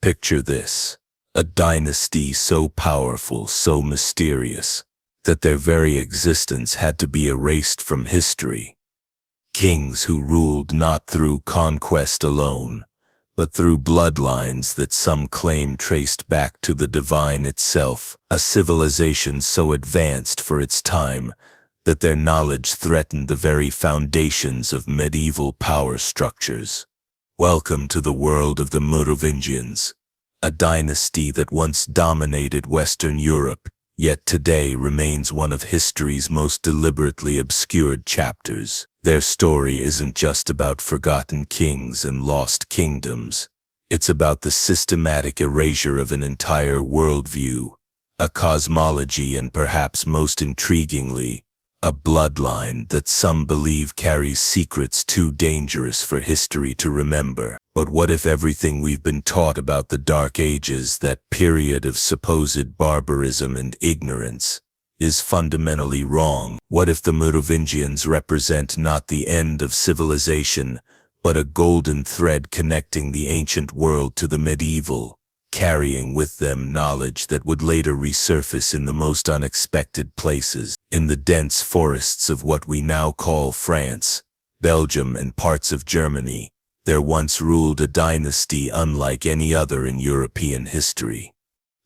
Picture this: a dynasty so powerful, so mysterious, that their very existence had to be erased from history. Kings who ruled not through conquest alone, but through bloodlines that some claim traced back to the divine itself, a civilization so advanced for its time that their knowledge threatened the very foundations of medieval power structures. Welcome to the world of the Merovingians, a dynasty that once dominated Western Europe, yet today remains one of history's most deliberately obscured chapters. Their story isn't just about forgotten kings and lost kingdoms. It's about the systematic erasure of an entire worldview, a cosmology, and perhaps most intriguingly, a bloodline that some believe carries secrets too dangerous for history to remember. But what if everything we've been taught about the Dark Ages, that period of supposed barbarism and ignorance, is fundamentally wrong? What if the Merovingians represent not the end of civilization, but a golden thread connecting the ancient world to the medieval, carrying with them knowledge that would later resurface in the most unexpected places? In the dense forests of what we now call France, Belgium, and parts of Germany, there once ruled a dynasty unlike any other in European history.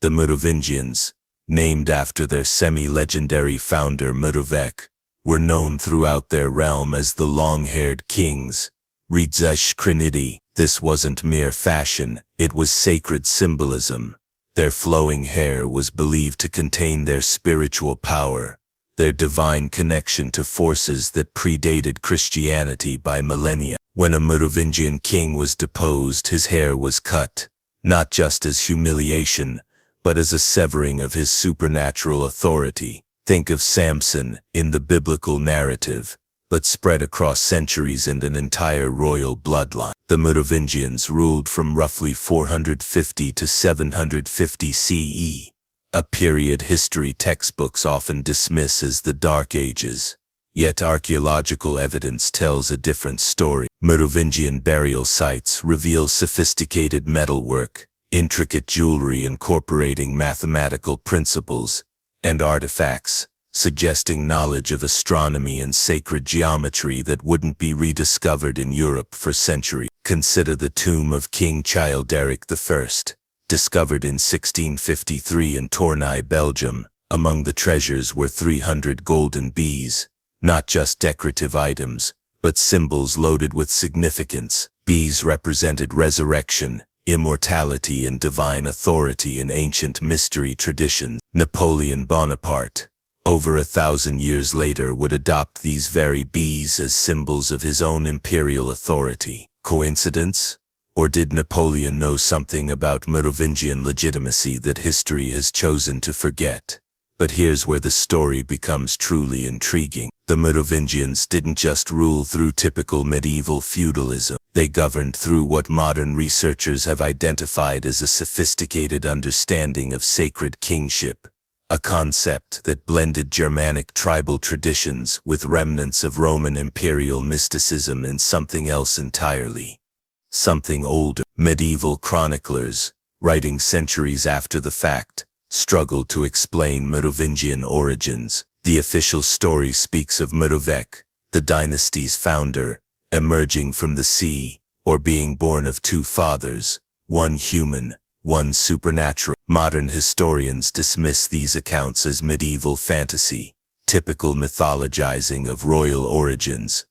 The Merovingians, named after their semi-legendary founder Merovec, were known throughout their realm as the long-haired kings. Rizeshkrinidi. This wasn't mere fashion, it was sacred symbolism. Their flowing hair was believed to contain their spiritual power, their divine connection to forces that predated Christianity by millennia. When a Merovingian king was deposed, his hair was cut, not just as humiliation, but as a severing of his supernatural authority. Think of Samson in the biblical narrative, but spread across centuries and an entire royal bloodline. The Merovingians ruled from roughly 450 to 750 CE, a period history textbooks often dismiss as the Dark Ages. Yet archaeological evidence tells a different story. Merovingian burial sites reveal sophisticated metalwork, intricate jewelry incorporating mathematical principles, and artifacts suggesting knowledge of astronomy and sacred geometry that wouldn't be rediscovered in Europe for centuries. Consider the tomb of King Childeric I, discovered in 1653 in Tournai, Belgium. Among the treasures were 300 golden bees, not just decorative items, but symbols loaded with significance. Bees represented resurrection, immortality, and divine authority in ancient mystery traditions. Napoleon Bonaparte, over 1,000 years later, would adopt these very bees as symbols of his own imperial authority. Coincidence? Or did Napoleon know something about Merovingian legitimacy that history has chosen to forget? But here's where the story becomes truly intriguing. The Merovingians didn't just rule through typical medieval feudalism. They governed through what modern researchers have identified as a sophisticated understanding of sacred kingship, a concept that blended Germanic tribal traditions with remnants of Roman imperial mysticism and something else entirely. Something older. Medieval chroniclers, writing centuries after the fact, struggled to explain Merovingian origins. The official story speaks of Merovec, the dynasty's founder, emerging from the sea, or being born of two fathers, one human, one supernatural. Modern historians dismiss these accounts as medieval fantasy, typical mythologizing of royal origins.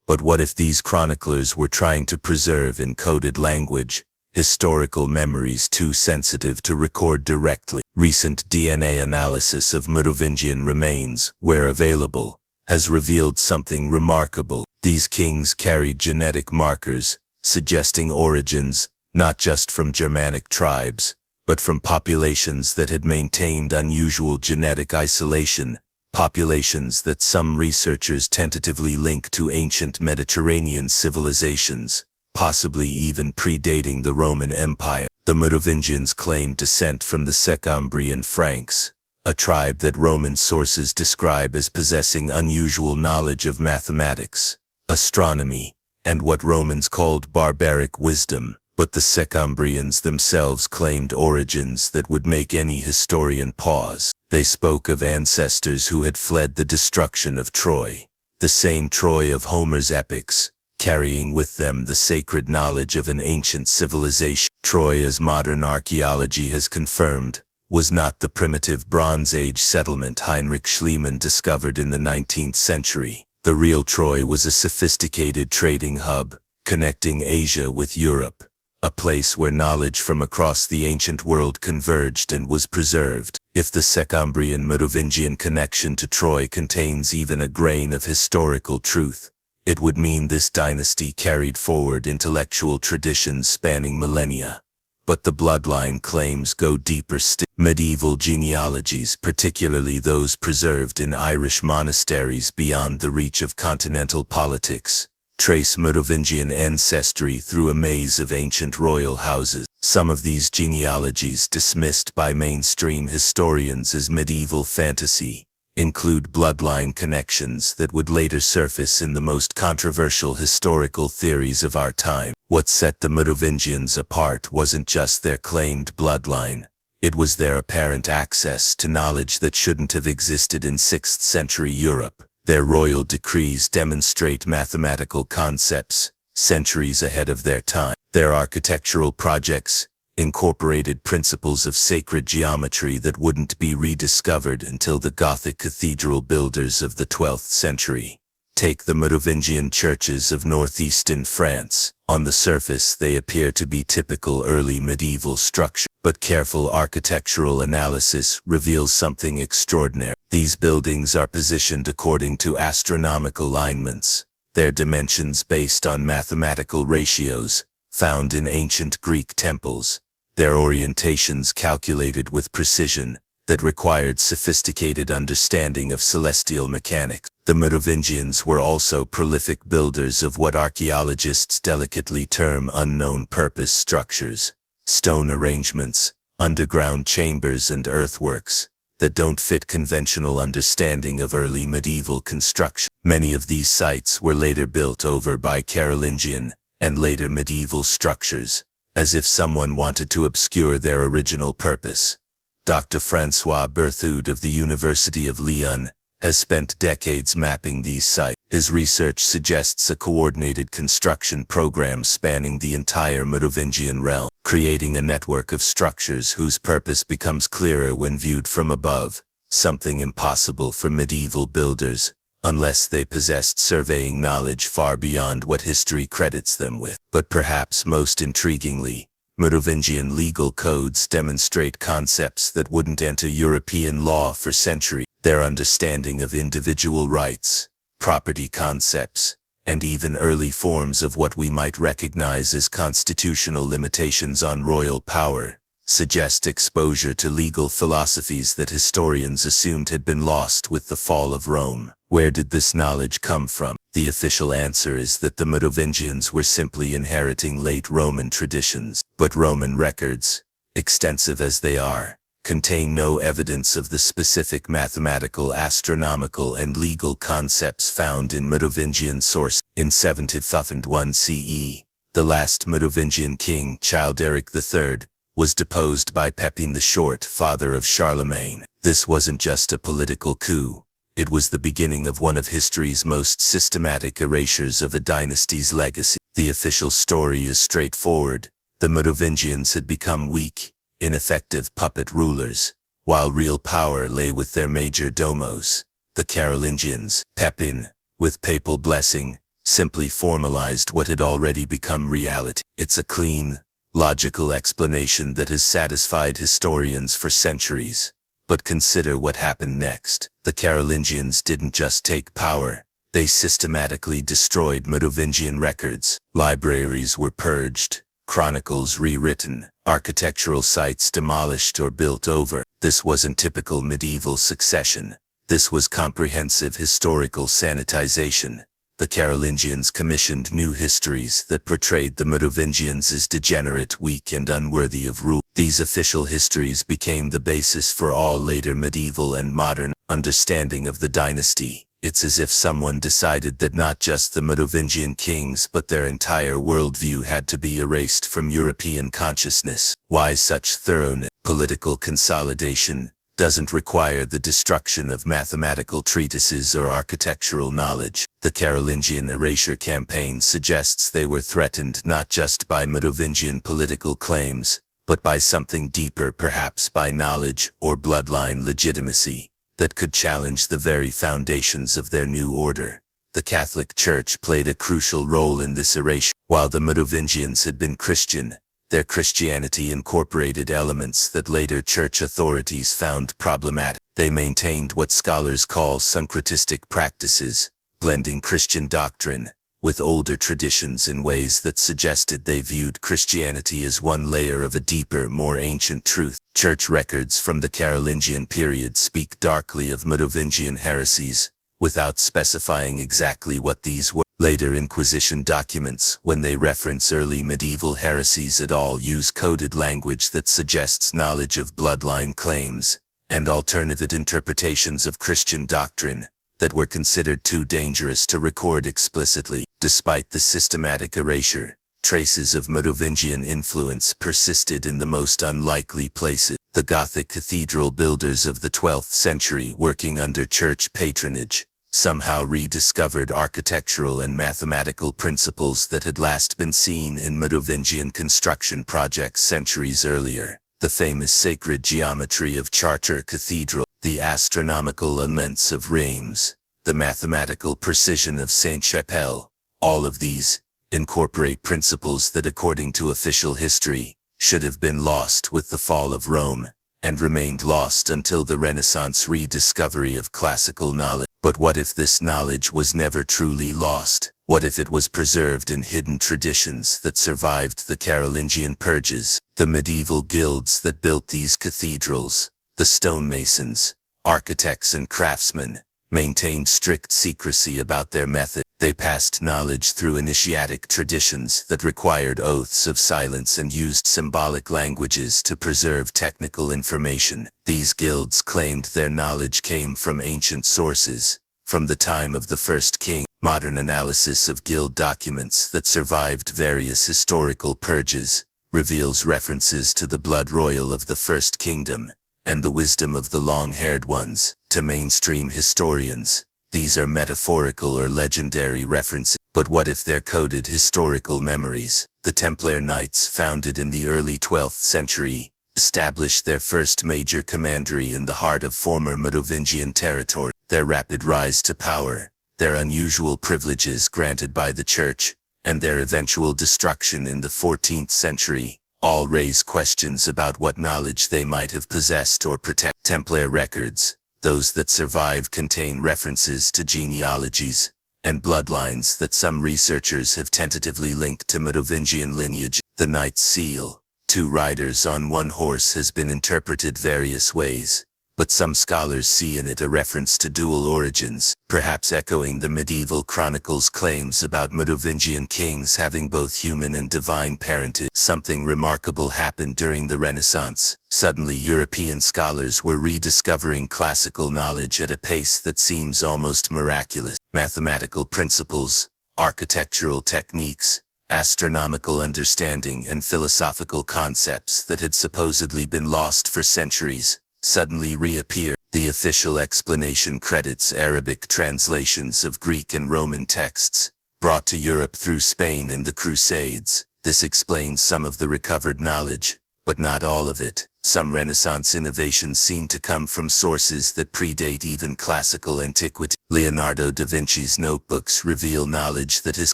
But what if these chroniclers were trying to preserve in coded language historical memories too sensitive to record directly? Recent DNA analysis of Merovingian remains, where available, has revealed something remarkable. These kings carried genetic markers, suggesting origins not just from Germanic tribes, but from populations that had maintained unusual genetic isolation, populations that some researchers tentatively link to ancient Mediterranean civilizations, possibly even predating the Roman Empire. The Merovingians claimed descent from the Secumbrian Franks, a tribe that Roman sources describe as possessing unusual knowledge of mathematics, astronomy, and what Romans called barbaric wisdom. But the Secumbrians themselves claimed origins that would make any historian pause. They spoke of ancestors who had fled the destruction of Troy, the same Troy of Homer's epics, carrying with them the sacred knowledge of an ancient civilization. Troy, as modern archaeology has confirmed, was not the primitive Bronze Age settlement Heinrich Schliemann discovered in the 19th century. The real Troy was a sophisticated trading hub, connecting Asia with Europe, a place where knowledge from across the ancient world converged and was preserved. If the Secumbrian Merovingian connection to Troy contains even a grain of historical truth, it would mean this dynasty carried forward intellectual traditions spanning millennia. But the bloodline claims go deeper still. Medieval genealogies, particularly those preserved in Irish monasteries beyond the reach of continental politics, trace Merovingian ancestry through a maze of ancient royal houses. Some of these genealogies, dismissed by mainstream historians as medieval fantasy, include bloodline connections that would later surface in the most controversial historical theories of our time. What set the Merovingians apart wasn't just their claimed bloodline, it was their apparent access to knowledge that shouldn't have existed in 6th century Europe. Their royal decrees demonstrate mathematical concepts, centuries ahead of their time. Their architectural projects incorporated principles of sacred geometry that wouldn't be rediscovered until the Gothic cathedral builders of the 12th century. Take the Merovingian churches of northeastern France. On the surface, they appear to be typical early medieval structure, but careful architectural analysis reveals something extraordinary. These buildings are positioned according to astronomical alignments, their dimensions based on mathematical ratios found in ancient Greek temples, their orientations calculated with precision that required sophisticated understanding of celestial mechanics. The Merovingians were also prolific builders of what archaeologists delicately term unknown purpose structures, stone arrangements, underground chambers and earthworks that don't fit conventional understanding of early medieval construction. Many of these sites were later built over by Carolingian and later medieval structures, as if someone wanted to obscure their original purpose. Dr. François Berthoud of the University of Lyon has spent decades mapping these sites. His research suggests a coordinated construction program spanning the entire Merovingian realm, creating a network of structures whose purpose becomes clearer when viewed from above, something impossible for medieval builders, unless they possessed surveying knowledge far beyond what history credits them with. But perhaps most intriguingly, Merovingian legal codes demonstrate concepts that wouldn't enter European law for centuries. Their understanding of individual rights, property concepts, and even early forms of what we might recognize as constitutional limitations on royal power, suggest exposure to legal philosophies that historians assumed had been lost with the fall of Rome. Where did this knowledge come from? The official answer is that the Merovingians were simply inheriting late Roman traditions. But Roman records, extensive as they are, contain no evidence of the specific mathematical, astronomical, and legal concepts found in Merovingian sources. In 751 CE, the last Merovingian king, Childeric III, was deposed by Pepin the Short, father of Charlemagne. This wasn't just a political coup. It was the beginning of one of history's most systematic erasures of a dynasty's legacy. The official story is straightforward. The Merovingians had become weak, ineffective puppet rulers, while real power lay with their major domos, the Carolingians. Pepin, with papal blessing, simply formalized what had already become reality. It's a clean, logical explanation that has satisfied historians for centuries. But consider what happened next. The Carolingians didn't just take power, they systematically destroyed Merovingian records. Libraries were purged, chronicles rewritten, architectural sites demolished or built over. This wasn't typical medieval succession. This was comprehensive historical sanitization. The Carolingians commissioned new histories that portrayed the Merovingians as degenerate, weak, and unworthy of rule. These official histories became the basis for all later medieval and modern understanding of the dynasty. It's as if someone decided that not just the Merovingian kings but their entire worldview had to be erased from European consciousness. Why such thoroughness? Political consolidation doesn't require the destruction of mathematical treatises or architectural knowledge. The Carolingian erasure campaign suggests they were threatened not just by Merovingian political claims, but by something deeper, perhaps by knowledge or bloodline legitimacy that could challenge the very foundations of their new order. The Catholic Church played a crucial role in this erasure. While the Merovingians had been Christian, their Christianity incorporated elements that later church authorities found problematic. They maintained what scholars call syncretistic practices, blending Christian doctrine with older traditions in ways that suggested they viewed Christianity as one layer of a deeper, more ancient truth. Church records from the Carolingian period speak darkly of Merovingian heresies, without specifying exactly what these were. Later Inquisition documents, when they reference early medieval heresies at all, use coded language that suggests knowledge of bloodline claims and alternative interpretations of Christian doctrine that were considered too dangerous to record explicitly. Despite the systematic erasure, traces of Merovingian influence persisted in the most unlikely places. The Gothic cathedral builders of the 12th century, working under church patronage, somehow rediscovered architectural and mathematical principles that had last been seen in Merovingian construction projects centuries earlier. The famous sacred geometry of Chartres Cathedral, the astronomical immense of Reims, the mathematical precision of Sainte-Chapelle, all of these incorporate principles that, according to official history, should have been lost with the fall of Rome, and remained lost until the Renaissance rediscovery of classical knowledge. But what if this knowledge was never truly lost? What if it was preserved in hidden traditions that survived the Carolingian purges? The medieval guilds that built these cathedrals, the stonemasons, architects and craftsmen, maintained strict secrecy about their method. They passed knowledge through initiatic traditions that required oaths of silence and used symbolic languages to preserve technical information. These guilds claimed their knowledge came from ancient sources, from the time of the first king. Modern analysis of guild documents that survived various historical purges reveals references to the blood royal of the First Kingdom and the wisdom of the long-haired ones. To mainstream historians, these are metaphorical or legendary references. But what if they're coded historical memories? The Templar Knights, founded in the early 12th century, established their first major commandery in the heart of former Merovingian territory. Their rapid rise to power, their unusual privileges granted by the Church, and their eventual destruction in the 14th century, all raise questions about what knowledge they might have possessed or protected. Templar records, those that survive, contain references to genealogies and bloodlines that some researchers have tentatively linked to Merovingian lineage. The Knight's Seal, 2 riders on 1 horse, has been interpreted various ways, but some scholars see in it a reference to dual origins, perhaps echoing the medieval chronicles' claims about Merovingian kings having both human and divine parentage. Something remarkable happened during the Renaissance. Suddenly European scholars were rediscovering classical knowledge at a pace that seems almost miraculous. Mathematical principles, architectural techniques, astronomical understanding, and philosophical concepts that had supposedly been lost for centuries suddenly reappear. The official explanation credits Arabic translations of Greek and Roman texts, brought to Europe through Spain in the Crusades. This explains some of the recovered knowledge, but not all of it. Some Renaissance innovations seem to come from sources that predate even classical antiquity. Leonardo da Vinci's notebooks reveal knowledge that his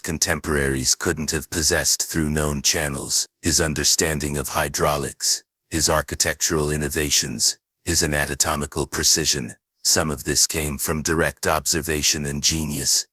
contemporaries couldn't have possessed through known channels. His understanding of hydraulics, his architectural innovations, his anatomical precision, some of this came from direct observation and genius,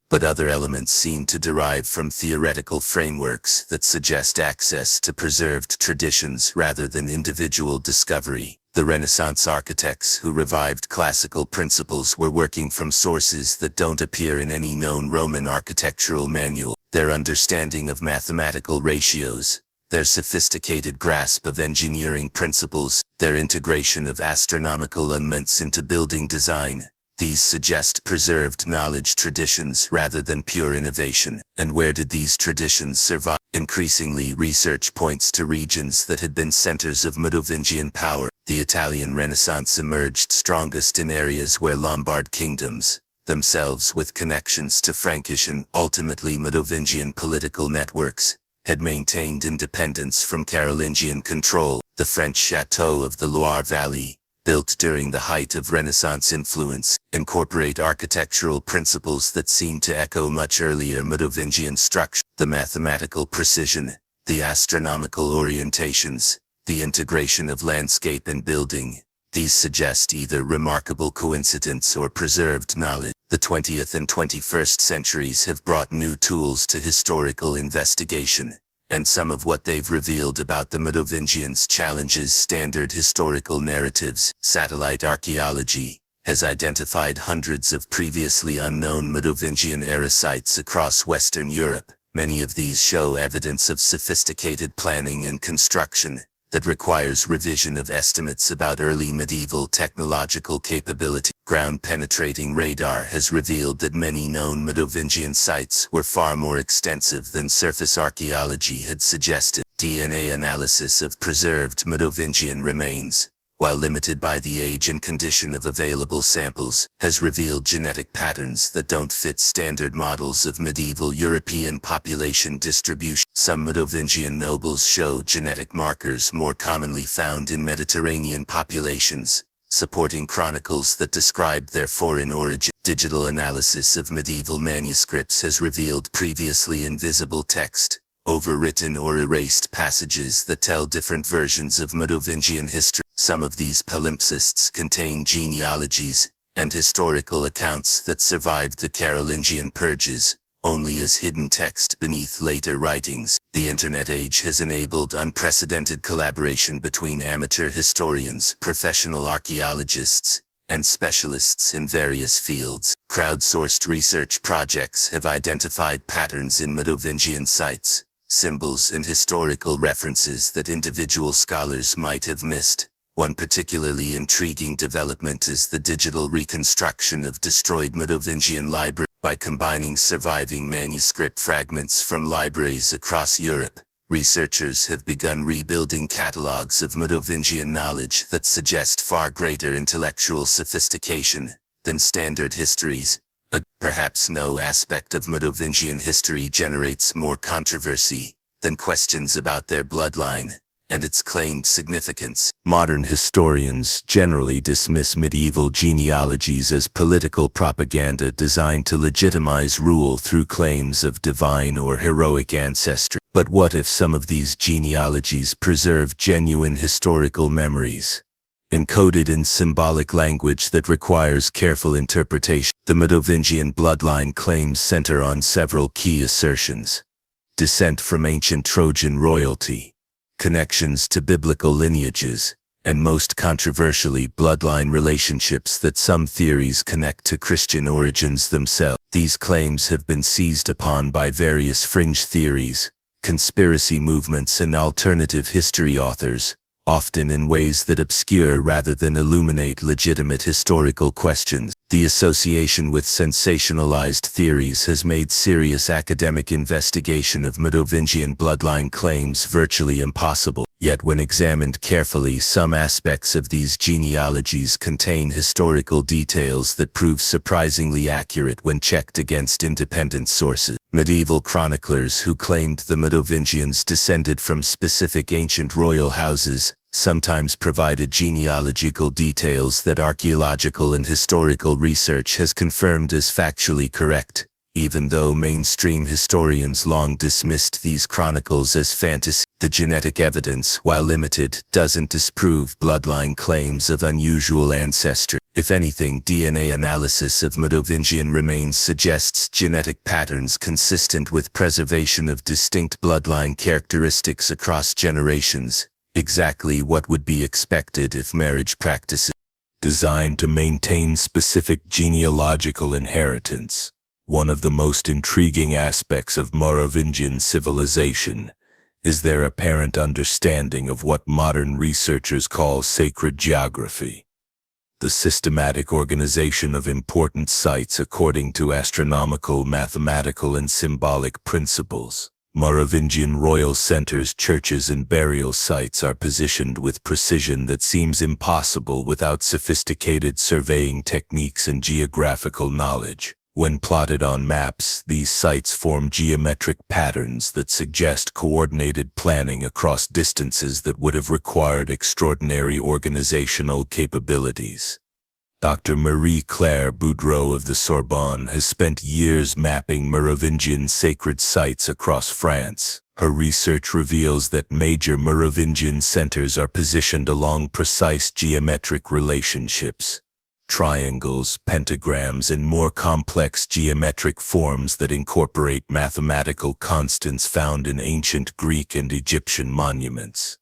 but other elements seem to derive from theoretical frameworks that suggest access to preserved traditions rather than individual discovery. The Renaissance architects who revived classical principles were working from sources that don't appear in any known Roman architectural manual. Their understanding of mathematical ratios, their sophisticated grasp of engineering principles, their integration of astronomical elements into building design, These suggest preserved knowledge traditions rather than pure innovation. And where did these traditions survive? Increasingly, research points to regions that had been centers of Merovingian power. The Italian Renaissance emerged strongest in areas where Lombard kingdoms, themselves with connections to Frankish and ultimately Merovingian political networks, had maintained independence from Carolingian control. The French chateaux of the Loire Valley, built during the height of Renaissance influence, incorporate architectural principles that seem to echo much earlier Merovingian structure. The mathematical precision, the astronomical orientations, the integration of landscape and building, these suggest either remarkable coincidence or preserved knowledge. The 20th and 21st centuries have brought new tools to historical investigation, and some of what they've revealed about the Merovingians challenges standard historical narratives. Satellite archaeology has identified hundreds of previously unknown Merovingian-era sites across Western Europe. Many of these show evidence of sophisticated planning and construction that requires revision of estimates about early medieval technological capability. Ground-penetrating radar has revealed that many known Merovingian sites were far more extensive than surface archaeology had suggested. DNA analysis of preserved Merovingian remains, while limited by the age and condition of available samples, has revealed genetic patterns that don't fit standard models of medieval European population distribution. Some Merovingian nobles show genetic markers more commonly found in Mediterranean populations, supporting chronicles that described their foreign origin. Digital analysis of medieval manuscripts has revealed previously invisible text, overwritten or erased passages that tell different versions of Merovingian history. Some of these palimpsests contain genealogies and historical accounts that survived the Carolingian purges, only as hidden text beneath later writings. The Internet age has enabled unprecedented collaboration between amateur historians, professional archaeologists, and specialists in various fields. Crowdsourced research projects have identified patterns in Merovingian sites, symbols and historical references that individual scholars might have missed. One particularly intriguing development is the digital reconstruction of destroyed Merovingian libraries. By combining surviving manuscript fragments from libraries across Europe, researchers have begun rebuilding catalogs of Merovingian knowledge that suggest far greater intellectual sophistication than standard histories. Perhaps no aspect of Merovingian history generates more controversy than questions about their bloodline and its claimed significance. Modern historians generally dismiss medieval genealogies as political propaganda designed to legitimize rule through claims of divine or heroic ancestry. But what if some of these genealogies preserve genuine historical memories, encoded in symbolic language that requires careful interpretation? The Merovingian bloodline claims center on several key assertions: descent from ancient Trojan royalty, connections to biblical lineages, and most controversially, bloodline relationships that some theories connect to Christian origins themselves. These claims have been seized upon by various fringe theories, conspiracy movements, and alternative history authors, often in ways that obscure rather than illuminate legitimate historical questions. The association with sensationalized theories has made serious academic investigation of Merovingian bloodline claims virtually impossible. Yet when examined carefully, some aspects of these genealogies contain historical details that prove surprisingly accurate when checked against independent sources. Medieval chroniclers who claimed the Merovingians descended from specific ancient royal houses sometimes provided genealogical details that archaeological and historical research has confirmed as factually correct, even though mainstream historians long dismissed these chronicles as fantasy. The genetic evidence, while limited, doesn't disprove bloodline claims of unusual ancestry. If anything, DNA analysis of Merovingian remains suggests genetic patterns consistent with preservation of distinct bloodline characteristics across generations, exactly what would be expected if marriage practices designed to maintain specific genealogical inheritance. One of the most intriguing aspects of Merovingian civilization is their apparent understanding of what modern researchers call sacred geography. the systematic organization of important sites according to astronomical, mathematical, and symbolic principles. Merovingian royal centers, churches, and burial sites are positioned with precision that seems impossible without sophisticated surveying techniques and geographical knowledge. When plotted on maps, these sites form geometric patterns that suggest coordinated planning across distances that would have required extraordinary organizational capabilities. Dr. Marie-Claire Boudreau of the Sorbonne has spent years mapping Merovingian sacred sites across France. Her research reveals that major Merovingian centers are positioned along precise geometric relationships, triangles, pentagrams, and more complex geometric forms that incorporate mathematical constants found in ancient Greek and Egyptian monuments.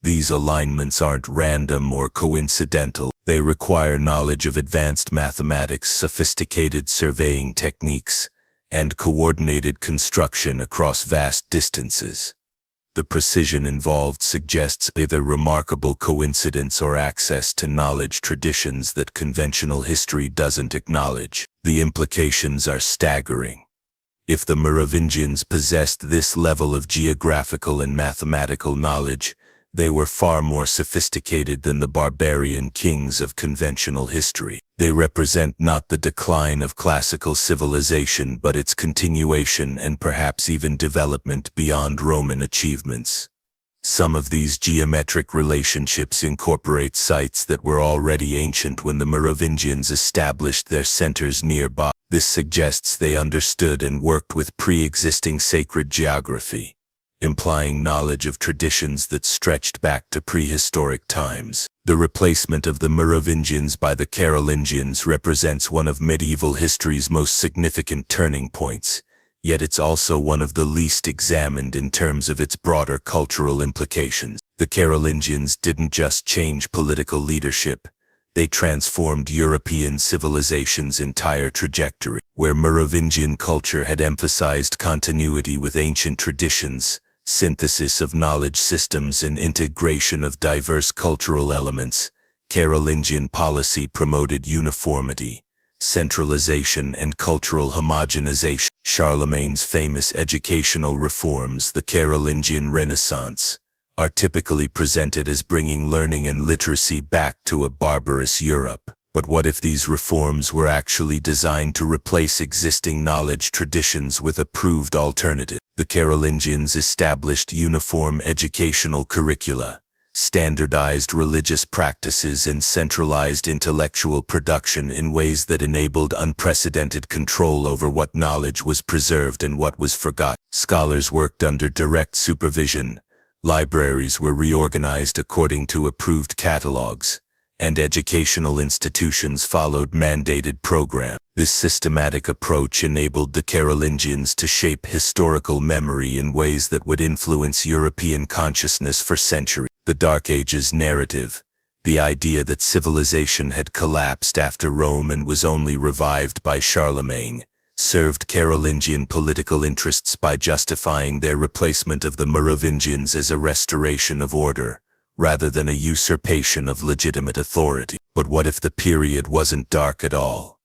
These alignments aren't random or coincidental. They require knowledge of advanced mathematics, sophisticated surveying techniques, and coordinated construction across vast distances. The precision involved suggests either remarkable coincidence or access to knowledge traditions that conventional history doesn't acknowledge. The implications are staggering. If the Merovingians possessed this level of geographical and mathematical knowledge, they were far more sophisticated than the barbarian kings of conventional history. They represent not the decline of classical civilization but its continuation and perhaps even development beyond Roman achievements. Some of these geometric relationships incorporate sites that were already ancient when the Merovingians established their centers nearby. This suggests they understood and worked with pre-existing sacred geography, implying knowledge of traditions that stretched back to prehistoric times. The replacement of the Merovingians by the Carolingians represents one of medieval history's most significant turning points, yet it's also one of the least examined in terms of its broader cultural implications. The Carolingians didn't just change political leadership, they transformed European civilization's entire trajectory. Where Merovingian culture had emphasized continuity with ancient traditions, synthesis of knowledge systems, and integration of diverse cultural elements, Carolingian policy promoted uniformity, centralization, and cultural homogenization. Charlemagne's famous educational reforms, the Carolingian Renaissance, are typically presented as bringing learning and literacy back to a barbarous Europe. But what if these reforms were actually designed to replace existing knowledge traditions with a proved alternative? The Carolingians established uniform educational curricula, standardized religious practices, and centralized intellectual production in ways that enabled unprecedented control over what knowledge was preserved and what was forgotten. Scholars worked under direct supervision, libraries were reorganized according to approved catalogs, and educational institutions followed mandated programs. This systematic approach enabled the Carolingians to shape historical memory in ways that would influence European consciousness for centuries. The Dark Ages narrative, the idea that civilization had collapsed after Rome and was only revived by Charlemagne, served Carolingian political interests by justifying their replacement of the Merovingians as a restoration of order, rather than a usurpation of legitimate authority. But what if the period wasn't dark at all?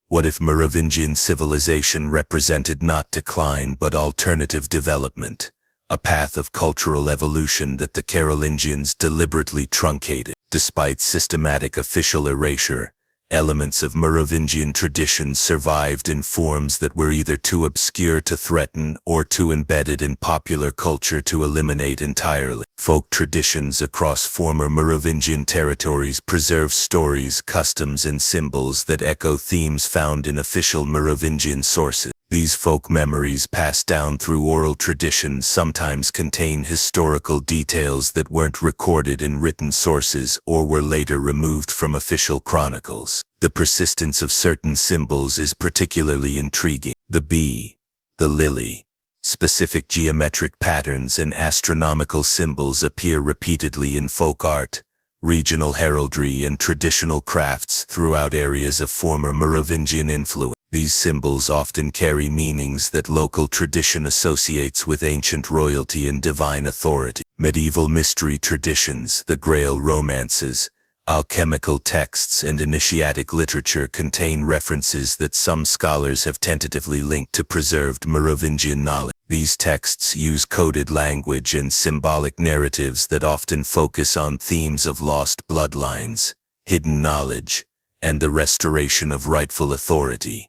What if Merovingian civilization represented not decline but alternative development, a path of cultural evolution that the Carolingians deliberately truncated? Despite systematic official erasure, elements of Merovingian tradition survived in forms that were either too obscure to threaten or too embedded in popular culture to eliminate entirely. Folk traditions across former Merovingian territories preserve stories, customs, and symbols that echo themes found in official Merovingian sources. These folk memories passed down through oral tradition sometimes contain historical details that weren't recorded in written sources or were later removed from official chronicles. The persistence of certain symbols is particularly intriguing. The bee, the lily, specific geometric patterns, and astronomical symbols appear repeatedly in folk art, regional heraldry, and traditional crafts throughout areas of former Merovingian influence. These symbols often carry meanings that local tradition associates with ancient royalty and divine authority. Medieval mystery traditions, the Grail romances, Alchemical texts and initiatic literature contain references that some scholars have tentatively linked to preserved Merovingian knowledge. These texts use coded language and symbolic narratives that often focus on themes of lost bloodlines, hidden knowledge, and the restoration of rightful authority.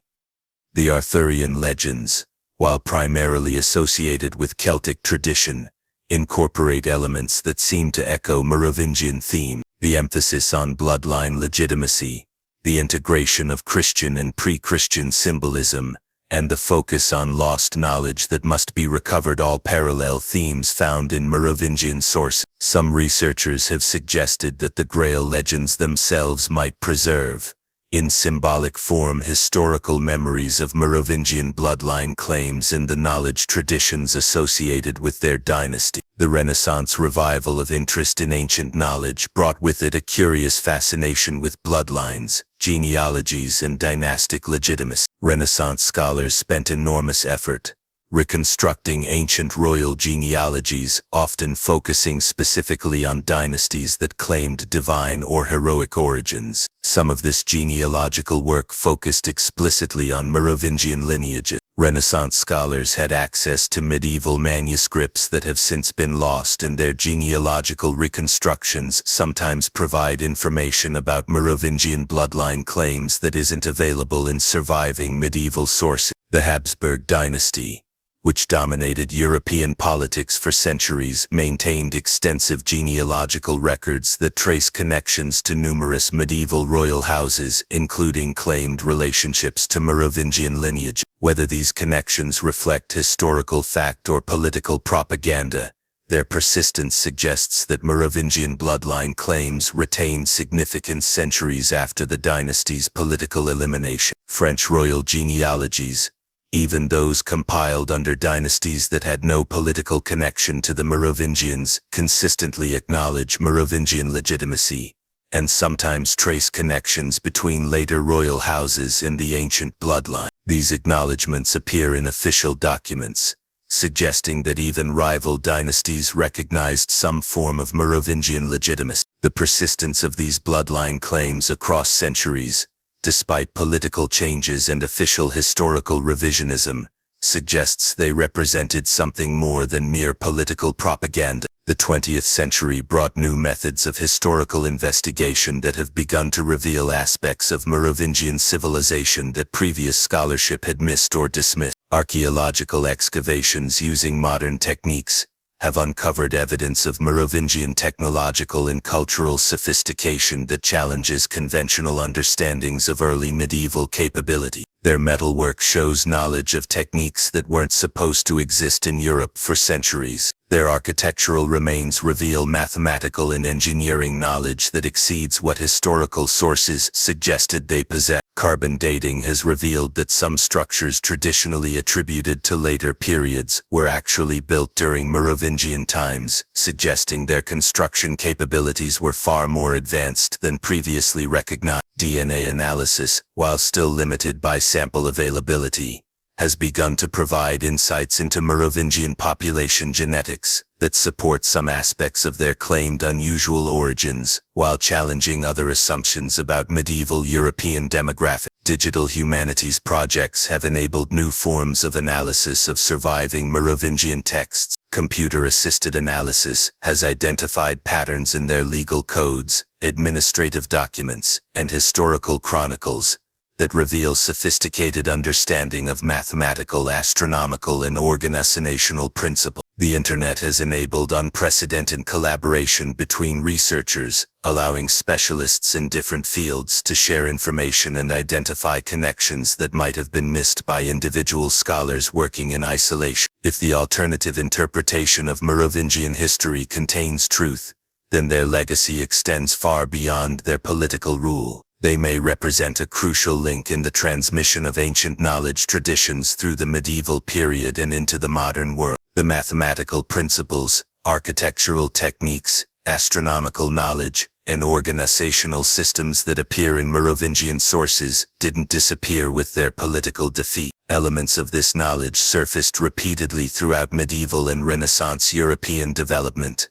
The Arthurian legends, while primarily associated with Celtic tradition, incorporate elements that seem to echo Merovingian themes. The emphasis on bloodline legitimacy, the integration of Christian and pre-Christian symbolism, and the focus on lost knowledge that must be recovered all parallel themes found in Merovingian sources. Some researchers have suggested that the Grail legends themselves might preserve, in symbolic form, historical memories of Merovingian bloodline claims and the knowledge traditions associated with their dynasty. The Renaissance revival of interest in ancient knowledge brought with it a curious fascination with bloodlines, genealogies, and dynastic legitimacy. Renaissance scholars spent enormous effort reconstructing ancient royal genealogies, often focusing specifically on dynasties that claimed divine or heroic origins. Some of this genealogical work focused explicitly on Merovingian lineages. Renaissance scholars had access to medieval manuscripts that have since been lost, and their genealogical reconstructions sometimes provide information about Merovingian bloodline claims that isn't available in surviving medieval sources. The Habsburg dynasty, which dominated European politics for centuries, maintained extensive genealogical records that trace connections to numerous medieval royal houses, including claimed relationships to Merovingian lineage. Whether these connections reflect historical fact or political propaganda, their persistence suggests that Merovingian bloodline claims retained significance centuries after the dynasty's political elimination. French royal genealogies, even those compiled under dynasties that had no political connection to the Merovingians, consistently acknowledge Merovingian legitimacy, and sometimes trace connections between later royal houses and the ancient bloodline. These acknowledgements appear in official documents, suggesting that even rival dynasties recognized some form of Merovingian legitimacy. The persistence of these bloodline claims across centuries, despite political changes and official historical revisionism, suggests they represented something more than mere political propaganda. The 20th century brought new methods of historical investigation that have begun to reveal aspects of Merovingian civilization that previous scholarship had missed or dismissed. Archaeological excavations using modern techniques have uncovered evidence of Merovingian technological and cultural sophistication that challenges conventional understandings of early medieval capability. Their metalwork shows knowledge of techniques that weren't supposed to exist in Europe for centuries. Their architectural remains reveal mathematical and engineering knowledge that exceeds what historical sources suggested they possessed. Carbon dating has revealed that some structures traditionally attributed to later periods were actually built during Merovingian times, suggesting their construction capabilities were far more advanced than previously recognized. DNA analysis, while still limited by sample availability, has begun to provide insights into Merovingian population genetics that support some aspects of their claimed unusual origins, while challenging other assumptions about medieval European demographics. Digital humanities projects have enabled new forms of analysis of surviving Merovingian texts. Computer-assisted analysis has identified patterns in their legal codes, administrative documents, and historical chronicles that reveal sophisticated understanding of mathematical, astronomical, and organizational principles. The Internet has enabled unprecedented collaboration between researchers, allowing specialists in different fields to share information and identify connections that might have been missed by individual scholars working in isolation. If the alternative interpretation of Merovingian history contains truth, then their legacy extends far beyond their political rule. They may represent a crucial link in the transmission of ancient knowledge traditions through the medieval period and into the modern world. The mathematical principles, architectural techniques, astronomical knowledge, and organizational systems that appear in Merovingian sources didn't disappear with their political defeat. Elements of this knowledge surfaced repeatedly throughout medieval and Renaissance European development,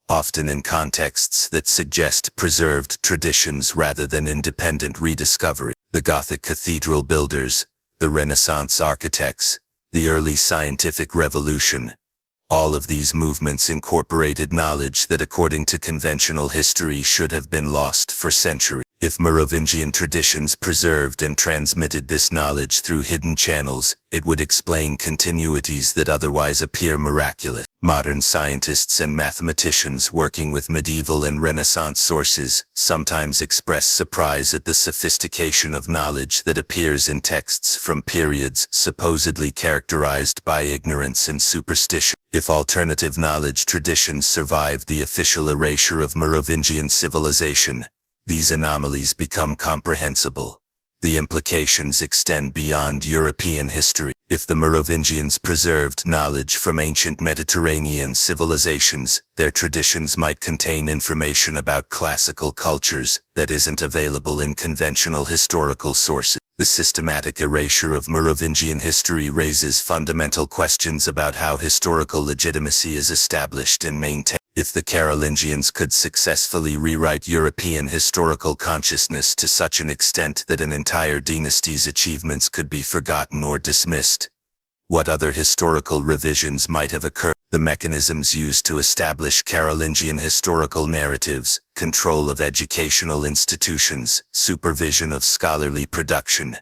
often in contexts that suggest preserved traditions rather than independent rediscovery. The Gothic cathedral builders, the Renaissance architects, the early scientific revolution. All of these movements incorporated knowledge that, according to conventional history, should have been lost for centuries. If Merovingian traditions preserved and transmitted this knowledge through hidden channels, it would explain continuities that otherwise appear miraculous. Modern scientists and mathematicians working with medieval and Renaissance sources sometimes express surprise at the sophistication of knowledge that appears in texts from periods supposedly characterized by ignorance and superstition. If alternative knowledge traditions survived the official erasure of Merovingian civilization, these anomalies become comprehensible. The implications extend beyond European history. If the Merovingians preserved knowledge from ancient Mediterranean civilizations, their traditions might contain information about classical cultures that isn't available in conventional historical sources. The systematic erasure of Merovingian history raises fundamental questions about how historical legitimacy is established and maintained. If the Carolingians could successfully rewrite European historical consciousness to such an extent that an entire dynasty's achievements could be forgotten or dismissed, what other historical revisions might have occurred? The mechanisms used to establish Carolingian historical narratives, control of educational institutions, supervision of scholarly production,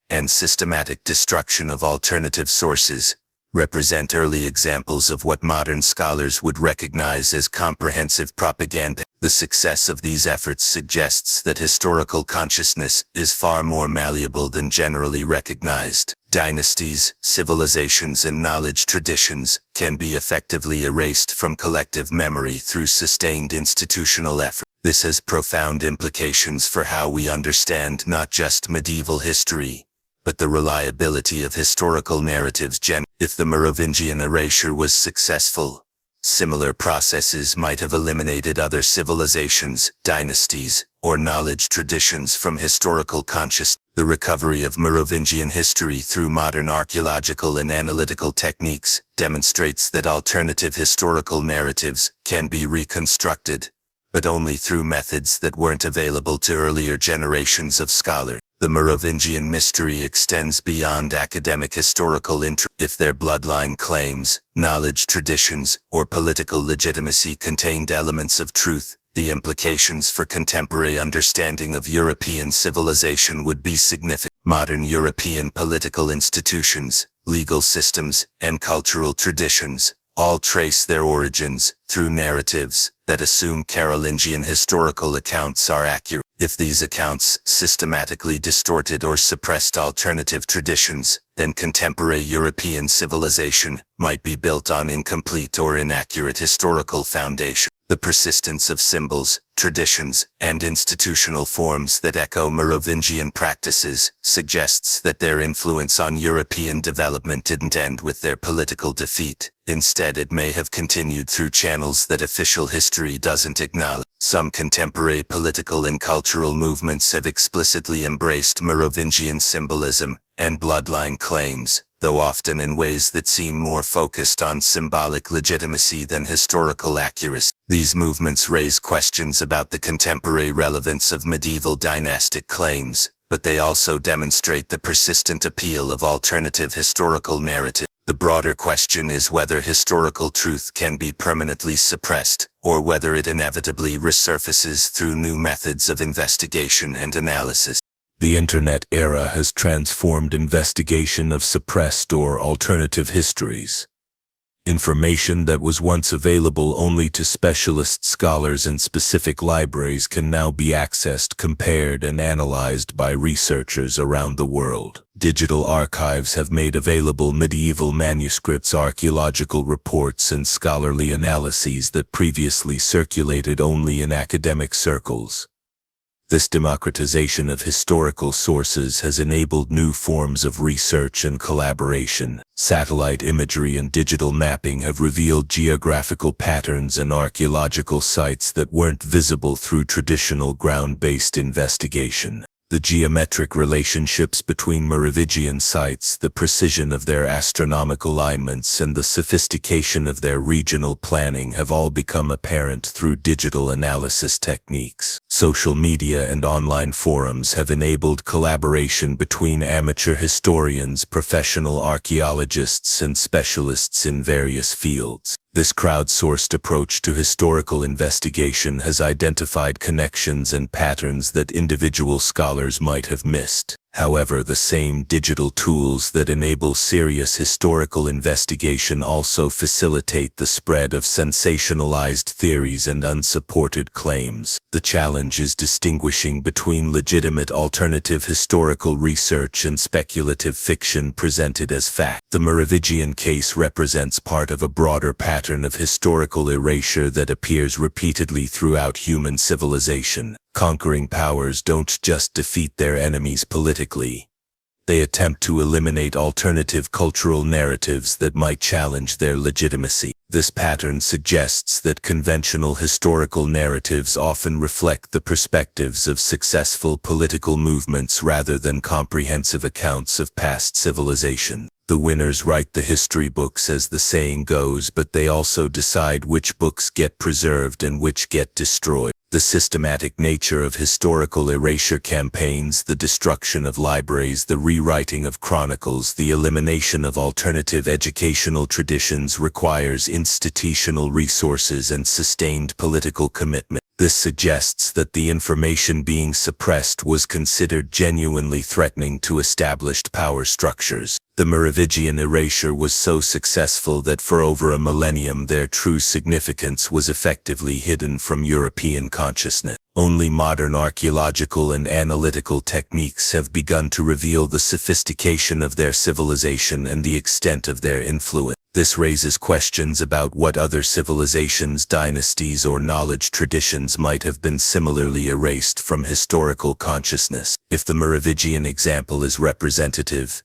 and systematic destruction of alternative sources, represent early examples of what modern scholars would recognize as comprehensive propaganda. The success of these efforts suggests that historical consciousness is far more malleable than generally recognized. Dynasties, civilizations, and knowledge traditions can be effectively erased from collective memory through sustained institutional effort. This has profound implications for how we understand not just medieval history, but the reliability of historical narratives. If the Merovingian erasure was successful, similar processes might have eliminated other civilizations, dynasties, or knowledge traditions from historical consciousness. The recovery of Merovingian history through modern archaeological and analytical techniques demonstrates that alternative historical narratives can be reconstructed, but only through methods that weren't available to earlier generations of scholars. The Merovingian mystery extends beyond academic historical interest. If their bloodline claims, knowledge traditions, or political legitimacy contained elements of truth, the implications for contemporary understanding of European civilization would be significant. Modern European political institutions, legal systems, and cultural traditions all trace their origins through narratives that assume Carolingian historical accounts are accurate. If these accounts systematically distorted or suppressed alternative traditions, then contemporary European civilization might be built on incomplete or inaccurate historical foundation. The persistence of symbols, traditions, and institutional forms that echo Merovingian practices suggests that their influence on European development didn't end with their political defeat. Instead, it may have continued through channels that official history doesn't acknowledge. Some contemporary political and cultural movements have explicitly embraced Merovingian symbolism and bloodline claims, though often in ways that seem more focused on symbolic legitimacy than historical accuracy. These movements raise questions about the contemporary relevance of medieval dynastic claims, but they also demonstrate the persistent appeal of alternative historical narrative. The broader question is whether historical truth can be permanently suppressed, or whether it inevitably resurfaces through new methods of investigation and analysis. The Internet era has transformed investigation of suppressed or alternative histories. Information that was once available only to specialist scholars and specific libraries can now be accessed, compared, and analyzed by researchers around the world. Digital archives have made available medieval manuscripts, archaeological reports, and scholarly analyses that previously circulated only in academic circles. This democratization of historical sources has enabled new forms of research and collaboration. Satellite imagery and digital mapping have revealed geographical patterns and archaeological sites that weren't visible through traditional ground-based investigation. The geometric relationships between Merovingian sites, the precision of their astronomical alignments, and the sophistication of their regional planning have all become apparent through digital analysis techniques. Social media and online forums have enabled collaboration between amateur historians, professional archaeologists, and specialists in various fields. This crowdsourced approach to historical investigation has identified connections and patterns that individual scholars might have missed. However, the same digital tools that enable serious historical investigation also facilitate the spread of sensationalized theories and unsupported claims. The challenge is distinguishing between legitimate alternative historical research and speculative fiction presented as fact. The Merovingian case represents part of a broader pattern of historical erasure that appears repeatedly throughout human civilization. Conquering powers don't just defeat their enemies politically. They attempt to eliminate alternative cultural narratives that might challenge their legitimacy. This pattern suggests that conventional historical narratives often reflect the perspectives of successful political movements rather than comprehensive accounts of past civilization. The winners write the history books, as the saying goes, but they also decide which books get preserved and which get destroyed. The systematic nature of historical erasure campaigns, the destruction of libraries, the rewriting of chronicles, the elimination of alternative educational traditions requires institutional resources and sustained political commitment. This suggests that the information being suppressed was considered genuinely threatening to established power structures. The Merovingian erasure was so successful that for over a millennium their true significance was effectively hidden from European consciousness. Only modern archaeological and analytical techniques have begun to reveal the sophistication of their civilization and the extent of their influence. This raises questions about what other civilizations, dynasties, or knowledge traditions might have been similarly erased from historical consciousness. If the Merovingian example is representative,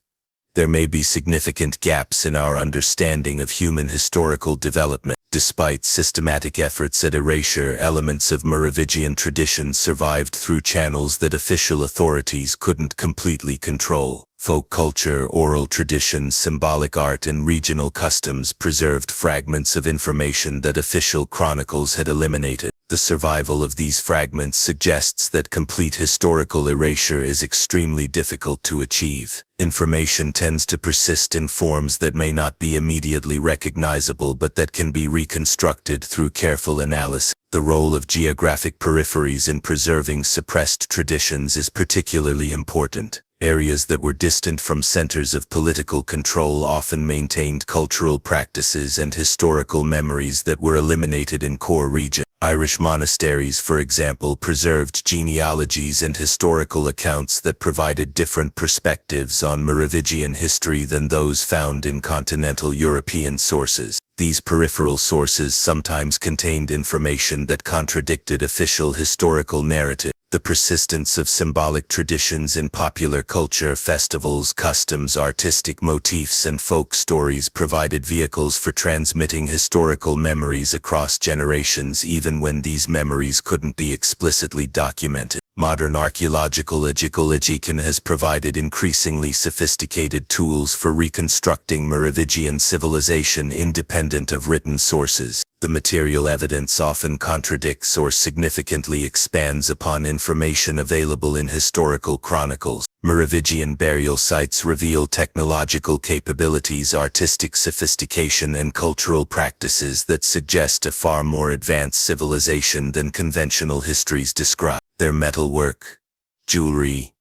there may be significant gaps in our understanding of human historical development. Despite systematic efforts at erasure, elements of Merovingian tradition survived through channels that official authorities couldn't completely control. Folk culture, oral traditions, symbolic art, and regional customs preserved fragments of information that official chronicles had eliminated. The survival of these fragments suggests that complete historical erasure is extremely difficult to achieve. Information tends to persist in forms that may not be immediately recognizable but that can be reconstructed through careful analysis. The role of geographic peripheries in preserving suppressed traditions is particularly important. Areas that were distant from centers of political control often maintained cultural practices and historical memories that were eliminated in core regions. Irish monasteries, for example, preserved genealogies and historical accounts that provided different perspectives on Merovingian history than those found in continental European sources. These peripheral sources sometimes contained information that contradicted official historical narrative. The persistence of symbolic traditions in popular culture, festivals, customs, artistic motifs, and folk stories provided vehicles for transmitting historical memories across generations, even when these memories couldn't be explicitly documented. Modern archaeological education has provided increasingly sophisticated tools for reconstructing Merovingian civilization independent of written sources. The material evidence often contradicts or significantly expands upon information available in historical chronicles. Merovingian burial sites reveal technological capabilities, artistic sophistication, and cultural practices that suggest a far more advanced civilization than conventional histories describe. Their metalwork, jewelry,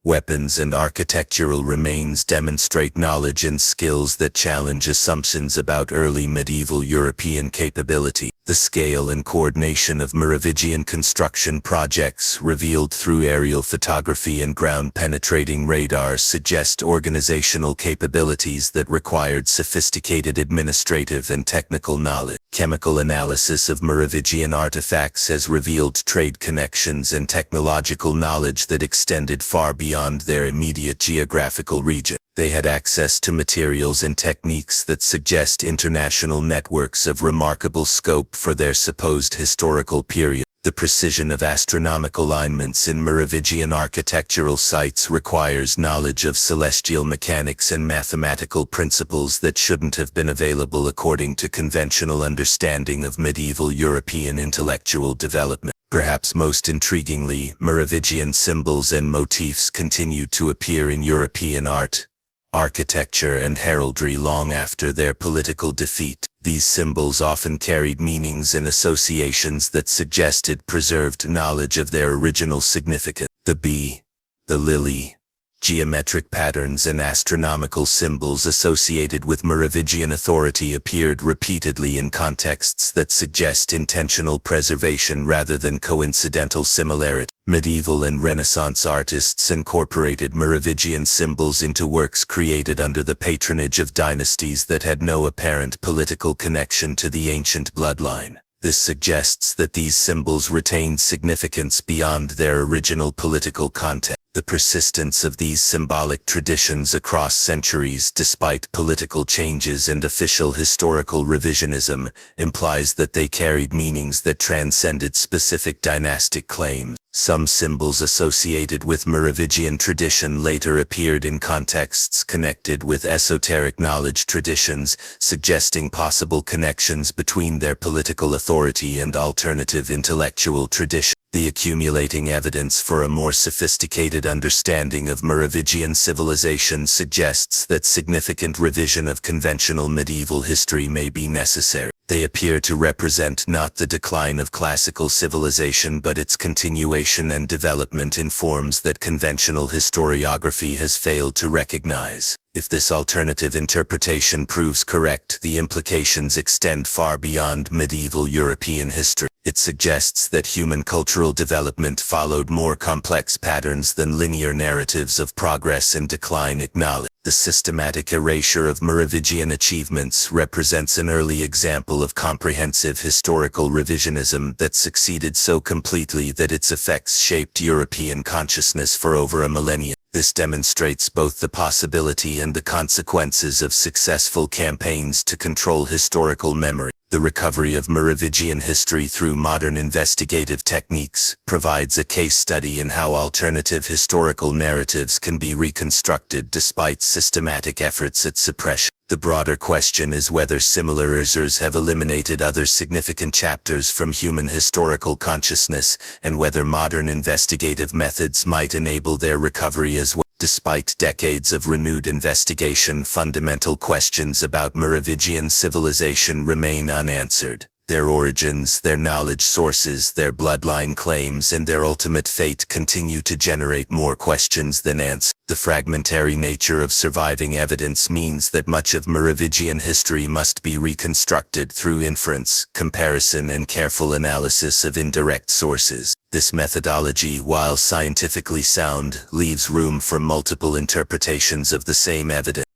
weapons, and architectural remains demonstrate knowledge and skills that challenge assumptions about early medieval European capability. The scale and coordination of Merovingian construction projects, revealed through aerial photography and ground-penetrating radar, suggest organizational capabilities that required sophisticated administrative and technical knowledge. Chemical analysis of Merovingian artifacts has revealed trade connections and technological knowledge that extended far beyond their immediate geographical region. They had access to materials and techniques that suggest international networks of remarkable scope for their supposed historical period. The precision of astronomical alignments in Merovingian architectural sites requires knowledge of celestial mechanics and mathematical principles that shouldn't have been available according to conventional understanding of medieval European intellectual development. Perhaps most intriguingly, Merovingian symbols and motifs continue to appear in European art, architecture, and heraldry long after their political defeat. These symbols often carried meanings and associations that suggested preserved knowledge of their original significance. The bee, the lily, geometric patterns and astronomical symbols associated with Merovingian authority appeared repeatedly in contexts that suggest intentional preservation rather than coincidental similarity. Medieval and Renaissance artists incorporated Merovingian symbols into works created under the patronage of dynasties that had no apparent political connection to the ancient bloodline. This suggests that these symbols retained significance beyond their original political context. The persistence of these symbolic traditions across centuries despite political changes and official historical revisionism implies that they carried meanings that transcended specific dynastic claims. Some symbols associated with Merovingian tradition later appeared in contexts connected with esoteric knowledge traditions, suggesting possible connections between their political authority and alternative intellectual tradition. The accumulating evidence for a more sophisticated understanding of Merovingian civilization suggests that significant revision of conventional medieval history may be necessary. They appear to represent not the decline of classical civilization but its continuation and development in forms that conventional historiography has failed to recognize. If this alternative interpretation proves correct, the implications extend far beyond medieval European history. It suggests that human cultural development followed more complex patterns than linear narratives of progress and decline acknowledge. The systematic erasure of Merovingian achievements represents an early example of comprehensive historical revisionism that succeeded so completely that its effects shaped European consciousness for over a millennium. This demonstrates both the possibility and the consequences of successful campaigns to control historical memory. The recovery of Merovingian history through modern investigative techniques provides a case study in how alternative historical narratives can be reconstructed despite systematic efforts at suppression. The broader question is whether similar erasures have eliminated other significant chapters from human historical consciousness, and whether modern investigative methods might enable their recovery as well. Despite decades of renewed investigation, fundamental questions about Merovingian civilization remain unanswered. Their origins, their knowledge sources, their bloodline claims, and their ultimate fate continue to generate more questions than answers. The fragmentary nature of surviving evidence means that much of Merovingian history must be reconstructed through inference, comparison, and careful analysis of indirect sources. This methodology, while scientifically sound, leaves room for multiple interpretations of the same evidence.